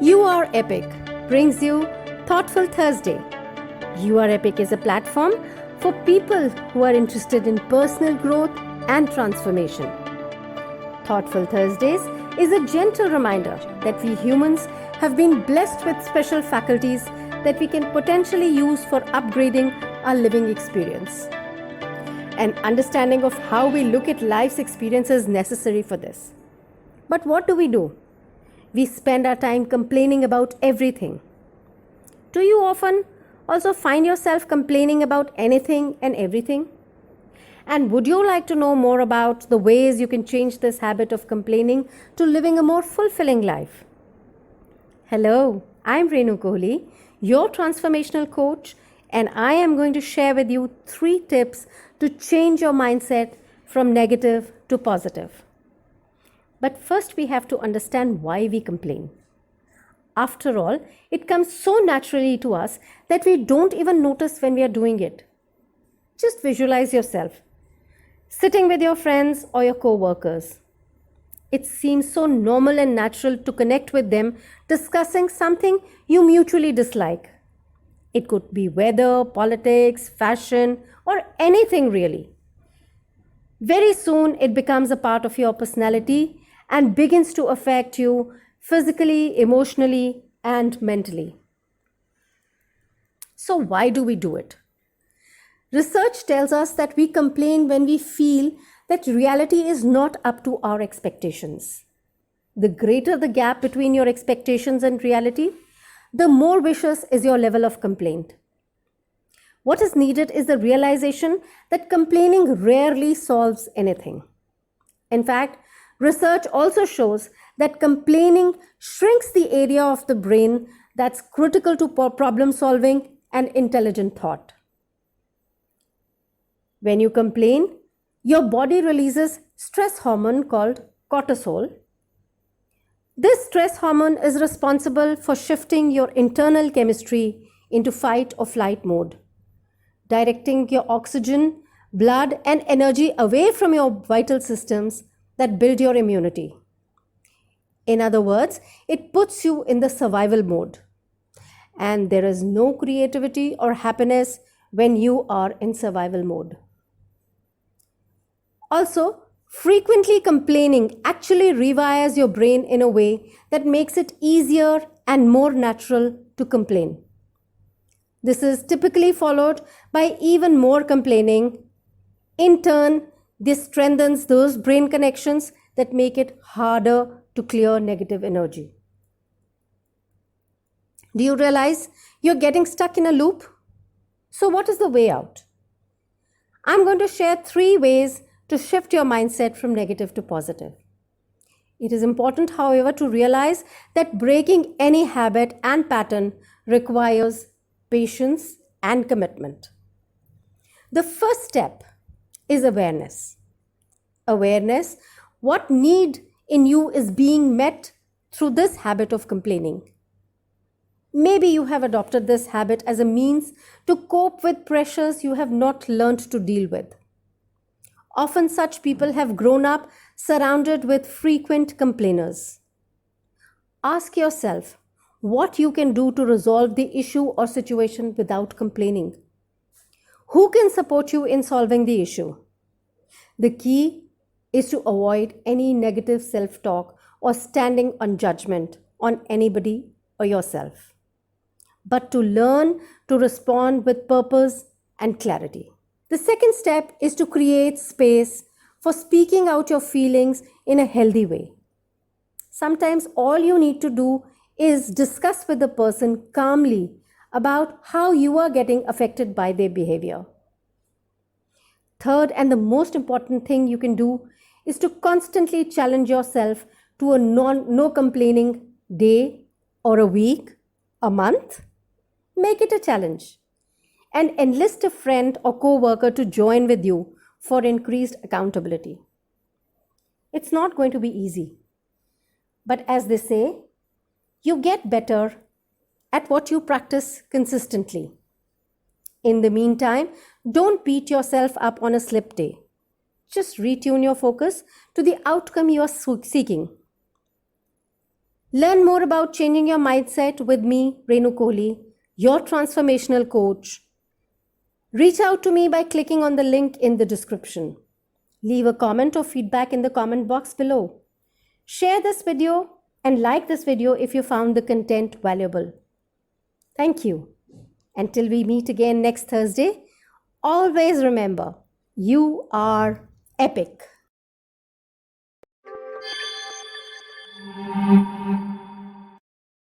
You Are Epic brings you Thoughtful Thursday. You Are Epic is a platform for people who are interested in personal growth and transformation. Thoughtful Thursdays is a gentle reminder that we humans have been blessed with special faculties that we can potentially use for upgrading our living experience. An understanding of how we look at life's experience is necessary for this. But what do? We spend our time complaining about everything. Do you often also find yourself complaining about anything and everything? And would you like to know more about the ways you can change this habit of complaining to living a more fulfilling life? Hello, I'm Renu Kohli, your transformational coach, and I am going to share with you 3 tips to change your mindset from negative to positive. But first, we have to understand why we complain. After all, it comes so naturally to us that we don't even notice when we are doing it. Just visualize yourself sitting with your friends or your co-workers. It seems so normal and natural to connect with them discussing something you mutually dislike. It could be weather, politics, fashion, or anything really. Very soon, it becomes a part of your personality and begins to affect you physically, emotionally, and mentally. So why do we do it? Research tells us that we complain when we feel that reality is not up to our expectations. The greater the gap between your expectations and reality, the more vicious is your level of complaint. What is needed is the realization that complaining rarely solves anything. In fact, research also shows that complaining shrinks the area of the brain that's critical to problem solving and intelligent thought. When you complain, your body releases stress hormone called cortisol. This stress hormone is responsible for shifting your internal chemistry into fight or flight mode, directing your oxygen, blood, and energy away from your vital systems that build your immunity. In other words, it puts you in the survival mode. And there is no creativity or happiness when you are in survival mode. Also, frequently complaining actually rewires your brain in a way that makes it easier and more natural to complain. This is typically followed by even more complaining. In turn, this strengthens those brain connections that make it harder to clear negative energy. Do you realize you're getting stuck in a loop? So what is the way out? I'm going to share 3 ways to shift your mindset from negative to positive. It is important, however, to realize that breaking any habit and pattern requires patience and commitment. The first step is awareness. Awareness, what need in you is being met through this habit of complaining. Maybe you have adopted this habit as a means to cope with pressures you have not learned to deal with. Often such people have grown up surrounded with frequent complainers. Ask yourself what you can do to resolve the issue or situation without complaining. Who can support you in solving the issue? The key is to avoid any negative self-talk or standing on judgment on anybody or yourself, but to learn to respond with purpose and clarity. The second step is to create space for speaking out your feelings in a healthy way. Sometimes all you need to do is discuss with the person calmly about how you are getting affected by their behavior. Third, and the most important thing you can do is to constantly challenge yourself to a no complaining day or a week, a month. Make it a challenge and enlist a friend or co-worker to join with you for increased accountability. It's not going to be easy, but as they say, you get better at what you practice consistently. In the meantime, don't beat yourself up on a slip day. Just retune your focus to the outcome you are seeking. Learn more about changing your mindset with me, Renu Kohli, your transformational coach. Reach out to me by clicking on the link in the description. Leave a comment or feedback in the comment box below. Share this video and like this video if you found the content valuable. Thank you. Until we meet again next Thursday, always remember, you are epic.